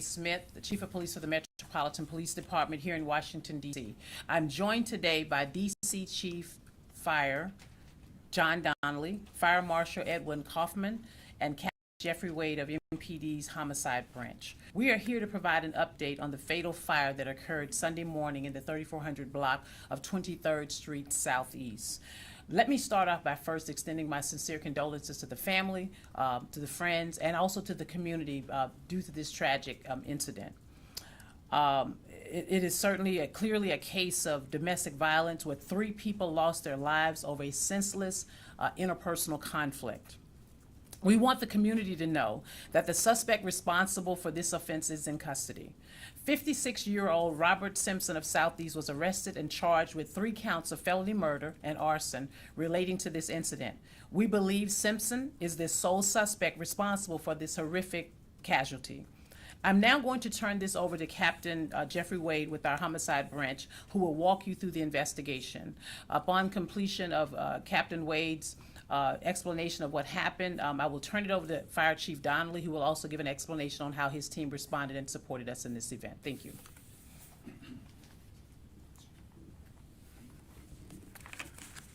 Smith, the Chief of Police for the Metropolitan Police Department here in Washington, D.C. I'm joined today by D.C. Chief Fire John Donnelly, Fire Marshal Edwin Kaufman, and Captain Jeffrey Wade of MPD's Homicide Branch. We are here to provide an update on the fatal fire that occurred Sunday morning in the 3400 block of 23rd Street Southeast. Let me start off by first extending my sincere condolences to the family, to the friends, and also to the community due to this tragic incident. It is certainly clearly a case of domestic violence where 3 people lost their lives over a senseless interpersonal conflict. We want the community to know that the suspect responsible for this offense is in custody. 56-year-old Robert Simpson of Southeast was arrested and charged with 3 counts of felony murder and arson relating to this incident. We believe Simpson is the sole suspect responsible for this horrific casualty. I'm now going to turn this over to Captain Jeffrey Wade with our Homicide Branch, who will walk you through the investigation. Upon completion of Captain Wade's explanation of what happened, I will turn it over to Fire Chief Donnelly, who will also give an explanation on how his team responded and supported us in this event. Thank you.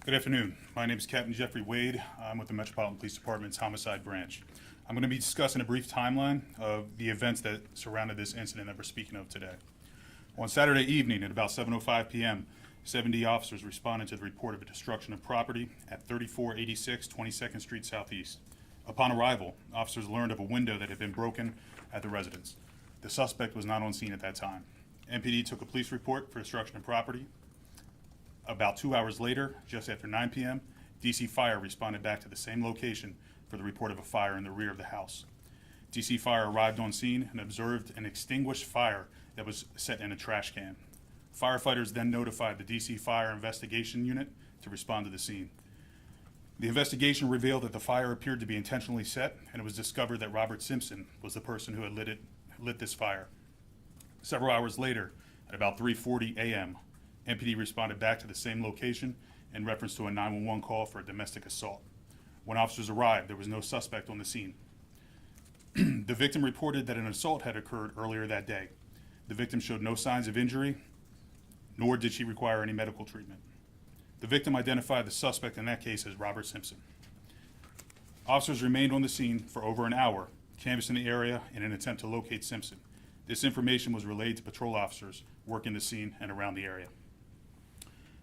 Good afternoon. My name is Captain Jeffrey Wade. I'm with the Metropolitan Police Department's Homicide Branch. I'm going to be discussing a brief timeline of the events that surrounded this incident that we're speaking of today. On Saturday evening at about 7:05 p.m., 70 officers responded to the report of a destruction of property at 3486 22nd Street Southeast. Upon arrival, officers learned of a window that had been broken at the residence. The suspect was not on scene at that time. MPD took a police report for destruction of property. About 2 hours later, just after 9 p.m., DC Fire responded back to the same location for the report of a fire in the rear of the house. DC Fire arrived on scene and observed an extinguished fire that was set in a trash can. Firefighters then notified the DC Fire Investigation Unit to respond to the scene. The investigation revealed that the fire appeared to be intentionally set, and it was discovered that Robert Simpson was the person who had lit this fire. Several hours later, at about 3:40 a.m., MPD responded back to the same location in reference to a 911 call for a domestic assault. When officers arrived, there was no suspect on the scene. The victim reported that an assault had occurred earlier that day. The victim showed no signs of injury, nor did she require any medical treatment. The victim identified the suspect in that case as Robert Simpson. Officers remained on the scene for over an hour, canvassing the area in an attempt to locate Simpson. This information was relayed to patrol officers working the scene and around the area.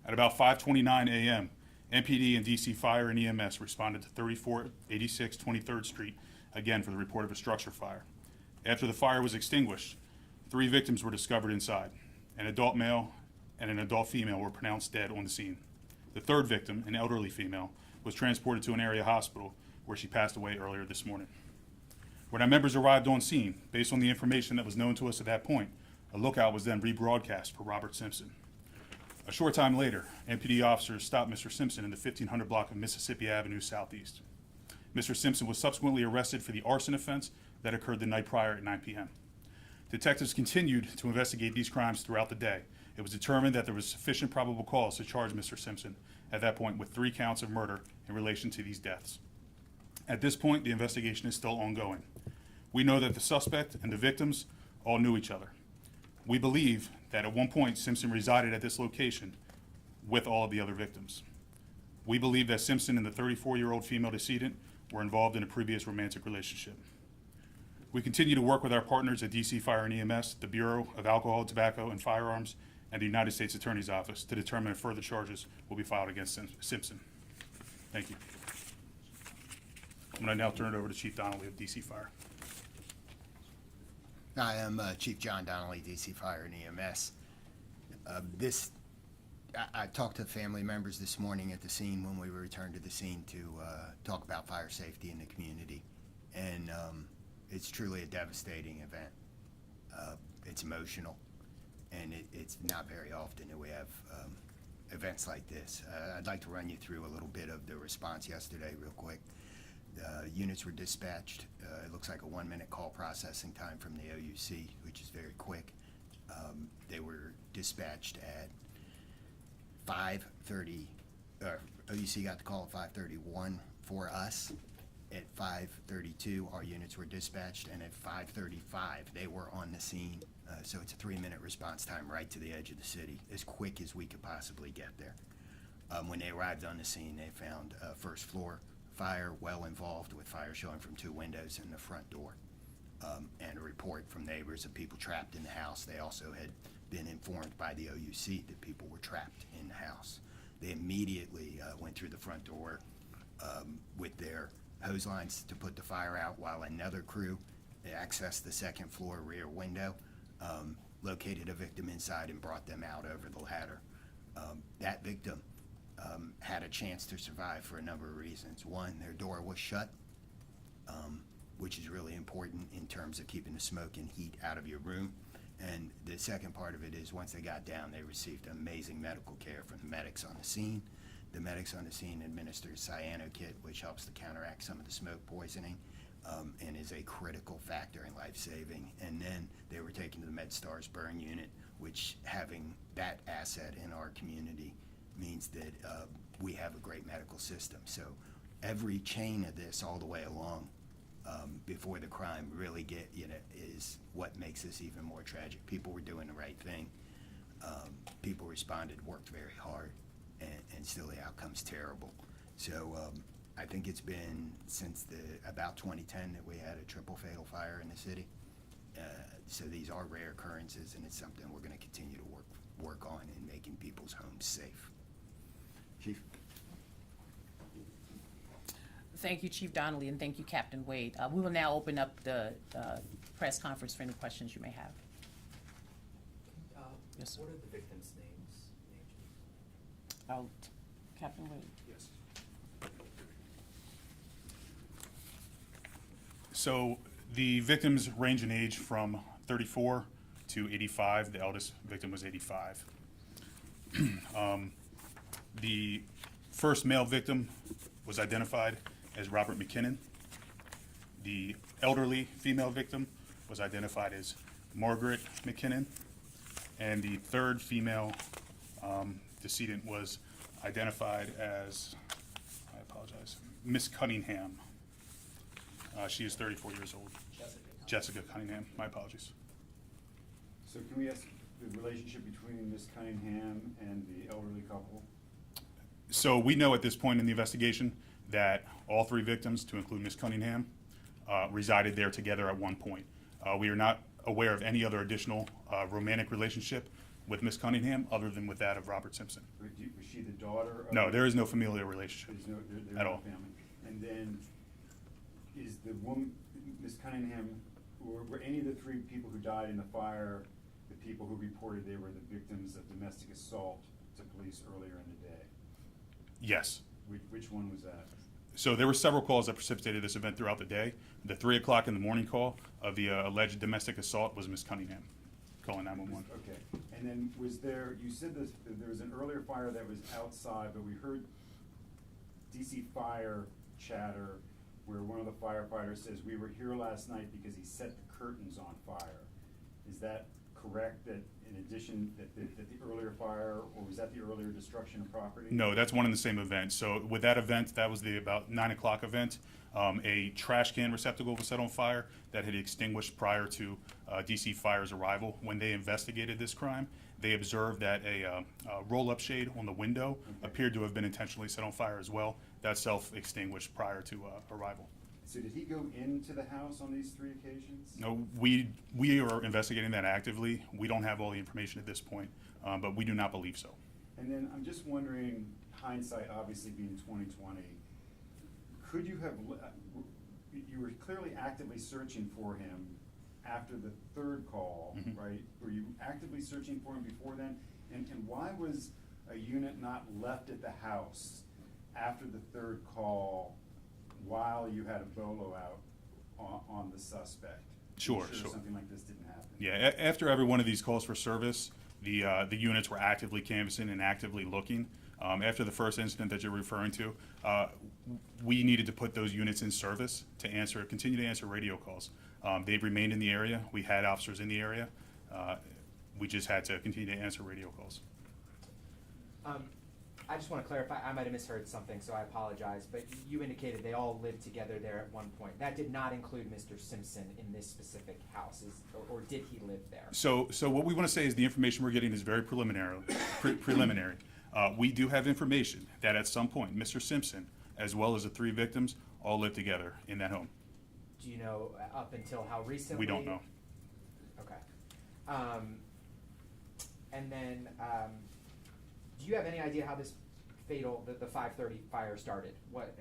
At about 5:29 a.m., MPD and DC Fire and EMS responded to 3486 23rd Street, again for the report of a structure fire. After the fire was extinguished, 3 victims were discovered inside. An adult male and an adult female were pronounced dead on the scene. The 3rd victim, an elderly female, was transported to an area hospital where she passed away earlier this morning. When our members arrived on scene, based on the information that was known to us at that point, a lookout was then rebroadcast for Robert Simpson. A short time later, MPD officers stopped Mr. Simpson in the 1500 block of Mississippi Avenue Southeast. Mr. Simpson was subsequently arrested for the arson offense that occurred the night prior at 9 p.m. Detectives continued to investigate these crimes throughout the day. It was determined that there was sufficient probable cause to charge Mr. Simpson at that point with 3 counts of murder in relation to these deaths. At this point, the investigation is still ongoing. We know that the suspect and the victims all knew each other. We believe that at one point Simpson resided at this location with all of the other victims. We believe that Simpson and the 34-year-old female decedent were involved in a previous romantic relationship. We continue to work with our partners at DC Fire and EMS, the Bureau of Alcohol, Tobacco, and Firearms, and the United States Attorney's Office to determine if further charges will be filed against Simpson. Thank you. I'm going to now turn it over to Chief Donnelly of DC Fire. I am Chief John Donnelly, DC Fire and EMS. I talked to family members this morning at the scene when we returned to the scene to talk about fire safety in the community. And it's truly a devastating event. It's emotional, and it's not very often that we have events like this. I'd like to run you through a little bit of the response yesterday real quick. Units were dispatched. It looks like a 1-minute call processing time from the OUC, which is very quick. They were dispatched at 5:30. OUC got the call at 5:31 for us, At 5:32, our units were dispatched, and at 5:35, they were on the scene. So it's a 3-minute response time right to the edge of the city, as quick as we could possibly get there. When they arrived on the scene, they found a first floor fire, well involved, with fire showing from 2 windows and the front door. And a report from neighbors of people trapped in the house. They also had been informed by the OUC that people were trapped in the house. They immediately went through the front door with their hose lines to put the fire out, while another crew accessed the second floor rear window, located a victim inside and brought them out over the ladder. That victim had a chance to survive for a number of reasons. One, their door was shut, which is really important in terms of keeping the smoke and heat out of your room. And the second part of it is, once they got down, they received amazing medical care from the medics on the scene. The medics on the scene administered cyanokit, which helps to counteract some of the smoke poisoning, and is a critical factor in life-saving. And then they were taken to the MedStars burn unit, which, having that asset in our community means that we have a great medical system. So every chain of this all the way along, before the crime really is what makes this even more tragic. People were doing the right thing. People responded, worked very hard, and still the outcome's terrible. So I think it's been since about 2010 that we had a triple fatal fire in the city. So these are rare occurrences, and it's something we're going to continue to work on in making people's homes safe. Chief? Thank you, Chief Donnelly, and thank you, Captain Wade. We will now open up the press conference for any questions you may have. Yes, sir. What are the victims' names? Oh, Captain Wade. Yes. So the victims range in age from 34 to 85. The eldest victim was 85. The first male victim was identified as Robert McKinnon. The elderly female victim was identified as Margaret McKinnon. And the third female decedent was identified as, I apologize, Miss Cunningham. She is 34 years old. Jessica Cunningham, my apologies. So can we ask the relationship between Ms. Cunningham and the elderly couple? So we know at this point in the investigation that all 3 victims, to include Ms. Cunningham, resided there together at one point. We are not aware of any other additional romantic relationship with Ms. Cunningham other than with that of Robert Simpson. Was she the daughter of? No, there is no familial relationship There's at no all. family. And then is the woman, Ms. Cunningham, were any of the 3 people who died in the fire the people who reported they were the victims of domestic assault to police earlier in the day? Yes. Which one was that? So there were several calls that precipitated this event throughout the day. The 3 o'clock in the morning call of the alleged domestic assault was Ms. Cunningham calling 911. Okay, and then was there, you said that there was an earlier fire that was outside, but we heard DC Fire chatter where one of the firefighters says, "We were here last night because he set the curtains on fire." Is that correct, that in addition, that the earlier fire, or was that the earlier destruction of property? No, that's one and the same event. So with that event, that was the about 9 o'clock event. A trash can receptacle was set on fire that had extinguished prior to DC Fire's arrival. When they investigated this crime, they observed that a roll-up shade on the window appeared to have been intentionally set on fire as well. That self-extinguished prior to arrival. So did he go into the house on these 3 occasions? No, we are investigating that actively. We don't have all the information at this point, but we do not believe so. And then I'm just wondering, hindsight obviously being 2020, could you have, you were clearly actively searching for him after the 3rd call, Mhm. right? Were you actively searching for him before then? And why was a unit not left at the house after the 3rd call while you had a bolo out on the suspect? Sure, I'm sure. Something like this didn't happen. Yeah, after every one of these calls for service, the units were actively canvassing and actively looking. After the first incident that you're referring to, we needed to put those units in service to continue to answer radio calls. They've remained in the area. We had officers in the area. We just had to continue to answer radio calls. I just want to clarify, I might have misheard something, so I apologize, but you indicated they all lived together there at one point. That did not include Mr. Simpson in this specific house, or did he live there? So what we want to say is the information we're getting is very preliminary. Preliminary. We do have information that at some point, Mr. Simpson, as well as the 3 victims, all lived together in that home. Do you know up until how recently? We don't know. Okay. And then, do you have any idea how this fatal, the 5:30 fire started?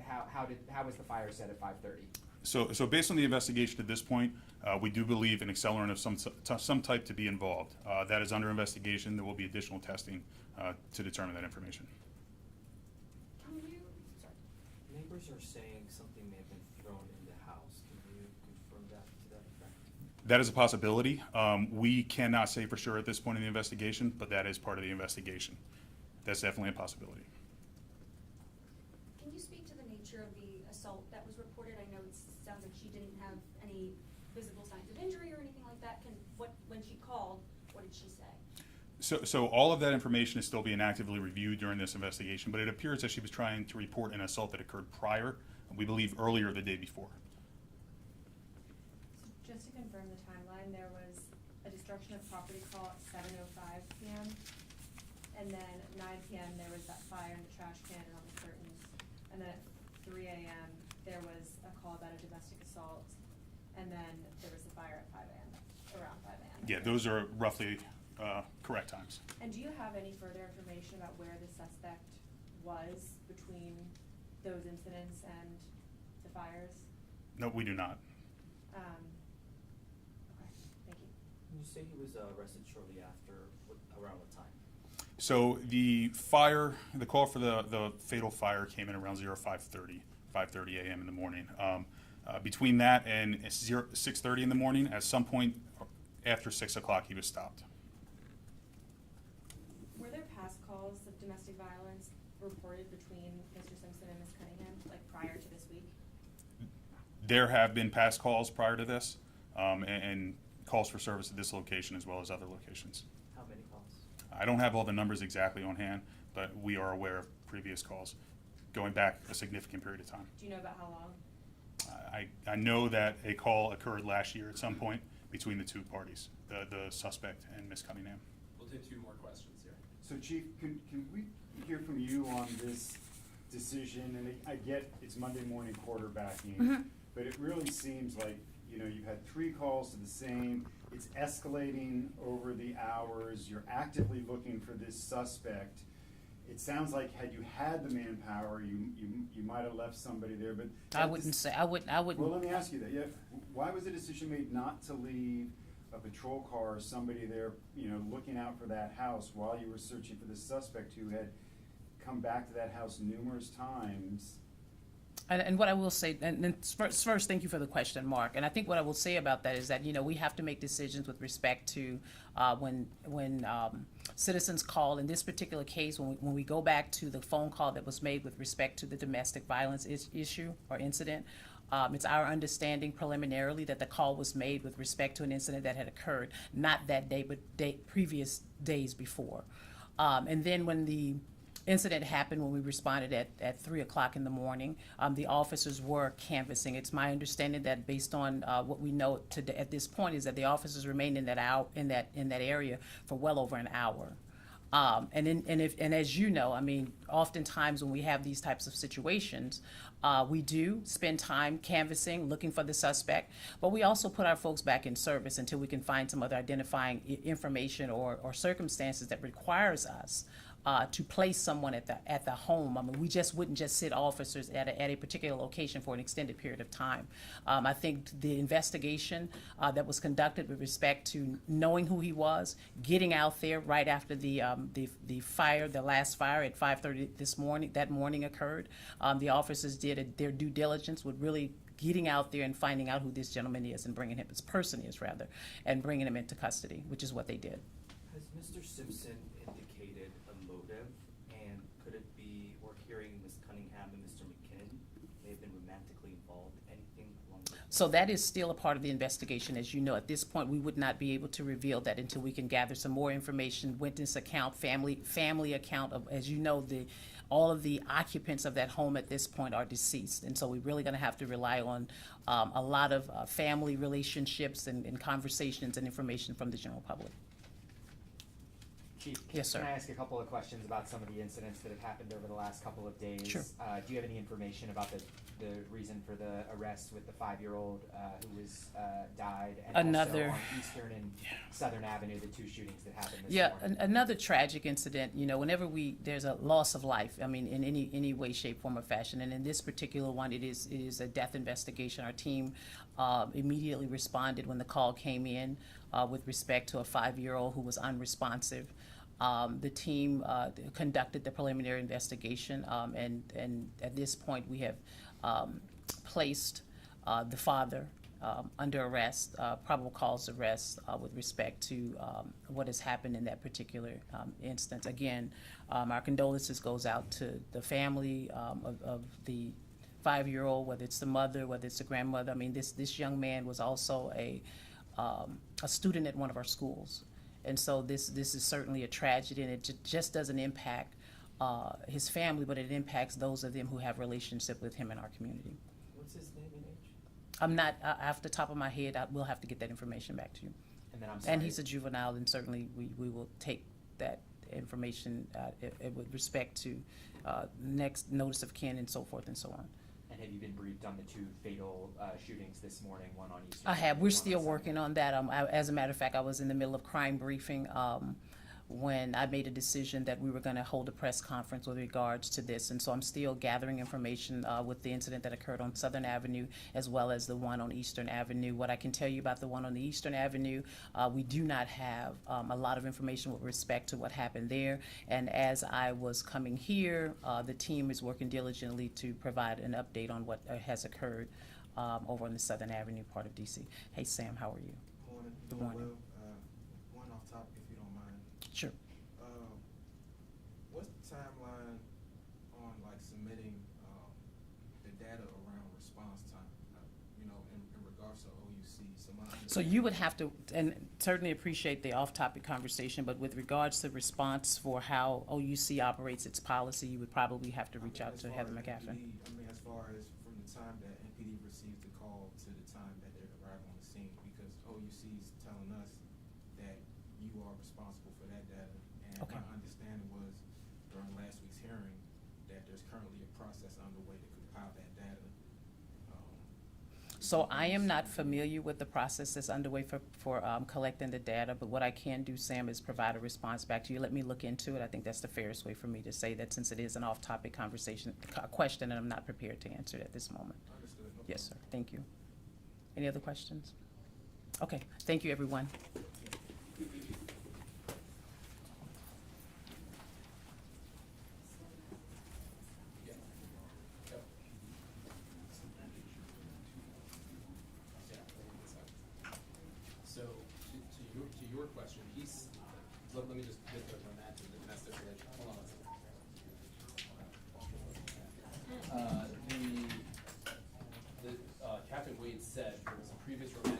How was the fire set at 5:30? So based on the investigation at this point, we do believe an accelerant of some type to be involved. That is under investigation. There will be additional testing to determine that information. Sorry. Neighbors are saying something may have been thrown in the house. Can you confirm that to that effect? That is a possibility. We cannot say for sure at this point in the investigation, but that is part of the investigation. That's definitely a possibility. Can you speak to the nature of the assault that was reported? I know it sounds like she didn't have any visible signs of injury or anything like that. When she called, what did she say? So all of that information is still being actively reviewed during this investigation, but it appears that she was trying to report an assault that occurred prior, we believe earlier the day before. So just to confirm the timeline, there was a destruction of property call at 7:05 p.m. And then at 9 p.m. there was that fire in the trash can and on the curtains. And then at 3 a.m. there was a call about a domestic assault. And then there was the fire at 5 a.m., around 5 a.m. Yeah, those are roughly correct times. And do you have any further information about where the suspect was between those incidents and the fires? No, we do not. Okay, thank you. You say he was arrested shortly after, around what time? So the call for the fatal fire came in around 5:30 a.m. in the morning. Between that and 6:30 in the morning, at some point after 6 o'clock, he was stopped. Were there past calls of domestic violence reported between Mr. Simpson and Ms. Cunningham, like prior to this week? There have been past calls prior to this, and calls for service at this location as well as other locations. How many calls? I don't have all the numbers exactly on hand, but we are aware of previous calls going back a significant period of time. Do you know about how long? I know that a call occurred last year at some point between the 2 parties, the suspect and Ms. Cunningham. We'll take 2 more questions here. So Chief, can we hear from you on this decision? And I get it's Monday morning quarterbacking, but it really seems like, you've had 3 calls to the same, it's escalating over the hours, you're actively looking for this suspect. It sounds like had you had the manpower, you might have left somebody there, but. I wouldn't. Well, let me ask you that, yeah, why was the decision made not to leave a patrol car or somebody there, looking out for that house while you were searching for this suspect who had come back to that house numerous times? And what I will say, and first, thank you for the question, Mark. And I think what I will say about that is that, we have to make decisions with respect to when citizens call. In this particular case, when we go back to the phone call that was made with respect to the domestic violence issue or incident, it's our understanding preliminarily that the call was made with respect to an incident that had occurred, not that day, but previous days before. And then when the incident happened, when we responded at 3 o'clock in the morning, the officers were canvassing. It's my understanding that based on what we know today, at this point, is that the officers remained in that area for well over an hour. And as you know, oftentimes when we have these types of situations, we do spend time canvassing, looking for the suspect, but we also put our folks back in service until we can find some other identifying information or circumstances that requires us to place someone at the home. We just wouldn't just sit officers at a particular location for an extended period of time. I think the investigation that was conducted with respect to knowing who he was, getting out there right after the fire, the last fire at 5:30 that morning occurred. The officers did their due diligence with really getting out there and finding out who this gentleman is and bringing him, this person is rather, and bringing him into custody, which is what they did. Has Mr. Simpson indicated a motive, and could it be, we're hearing Ms. Cunningham and Mr. McKinnon may have been romantically involved, anything along those lines? So that is still a part of the investigation. As you know, at this point, we would not be able to reveal that until we can gather some more information, witness account, family account of, as you know, the all of the occupants of that home at this point are deceased. And so we're really gonna have to rely on a lot of family relationships and conversations and information from the general public. Chief, Yes, sir. can I ask a couple of questions about some of the incidents that have happened over the last couple of days? Sure. Do you have any information about the reason for the arrest with the 5-year-old who was died? And Another- also on Eastern and Southern Avenue, the 2 shootings that happened this Yeah, morning? another tragic incident, you know, whenever there's a loss of life, I mean, in any way, shape, form, or fashion, and in this particular one, it is a death investigation. Our team immediately responded when the call came in with respect to a 5-year-old who was unresponsive. The team conducted the preliminary investigation, and at this point, we have placed the father under arrest, probable cause arrest with respect to what has happened in that particular instance. Again, our condolences goes out to the family of the 5-year-old, whether it's the mother, whether it's the grandmother. I mean, this young man was also a student at one of our schools. And so this is certainly a tragedy, and it just doesn't impact his family, but it impacts those of them who have relationship with him in our community. What's his name and age? I'm not, off the top of my head, we'll have to get that information back to you. And then I'm sorry. And he's a juvenile, and certainly we will take that information with respect to next notice of kin and so forth and so on. And have you been briefed on the 2 fatal shootings this morning, one on Eastern? I have. and We're one still on working Southern? on that. As a matter of fact, I was in the middle of crime briefing when I made a decision that we were going to hold a press conference with regards to this. And so I'm still gathering information with the incident that occurred on Southern Avenue as well as the one on Eastern Avenue. What I can tell you about the one on the Eastern Avenue, we do not have a lot of information with respect to what happened there. And as I was coming here, the team is working diligently to provide an update on what has occurred over on the Southern Avenue part of DC. Hey, Sam, how are you? Morning. Good Doing morning. well. One off topic, if you don't mind. Sure. What's the timeline on like submitting the data around response time? You know, in regards to OUC. So you would have to, and certainly appreciate the off-topic conversation, but with regards to response for how OUC operates its policy, you would probably have to reach out to Heather McCaffrey. As far as from the time that NPD receives the call to the time that they arrive on the scene, because OUC is telling us that you are responsible for that data. And Okay. my understanding was during last week's hearing that there's currently a process underway to compile that data. So I am not familiar with the process that's underway for collecting the data, but what I can do, Sam, is provide a response back to you. Let me look into it. I think that's the fairest way for me to say that, since it is an off-topic question, and I'm not prepared to answer it at this moment. Understood. No Yes, sir. problem. Thank you. Any other questions? Okay, thank you, everyone. So, to your question, let me just get on that to the domestic relation. Hold on a second. Captain Wade said there was a previous report